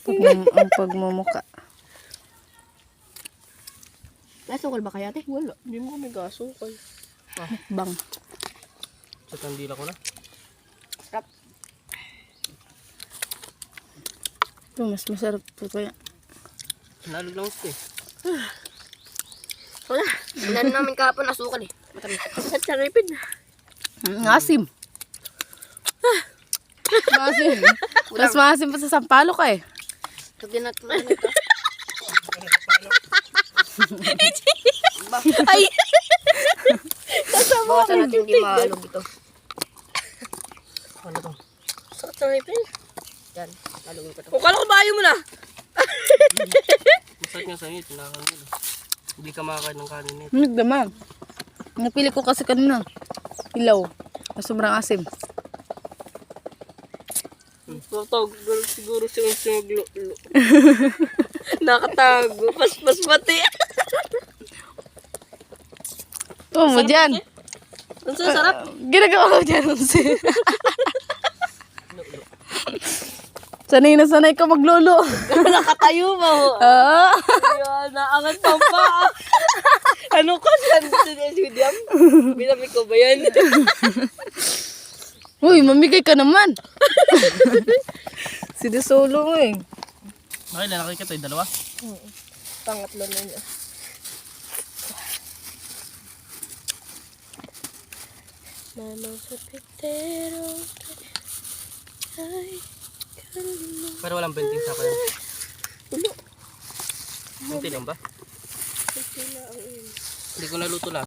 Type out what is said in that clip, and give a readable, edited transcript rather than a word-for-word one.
Ang pagmumuka. Gasukal ba kaya, te? Wala, hindi mo kami gasukal. Bang. Sa tandila ko na. Sarap. Ito, mas masarap po kaya. Nalog lang ito eh. Wala. Wala namin kahapon asukal eh. Matamis. At saripin. Asim. Maasim. Mas maasim pa sa sampalok eh. Sabihin natin ano ito. Ay! Bawasan natin hindi maalog ito. Ano to? Sakit saripin. Yan. Alugin ko ito. O, kala ko bayo mo na. Masakit nga sa inyo, tinakan nila. Hindi ka makakain ng kanin nito. Nagdamag. Napili ko kasi kanina. Ilaw. Na sobrang asim. Tatawag siguro si Unsi maglulo. Nakatago. Paspas pati. Oh, mo dyan. Ang sarap. Ginagawa ko dyan. Sanay na sanay ka maglolo. Nakatayo ba ho? Ah. Ayan, naangat pa pa. Ano ka? William? Binami ko ba yan? Uy, mamigay ka naman. Sinisolo mo eh. Okay, lalaki ka tayo, dalawa. Pangatlo na niya. Manong sa pitero. Ay, kalma. Pero walang benting sa kanya. Ulo. Benting lang ba? Hindi ko naluto lang.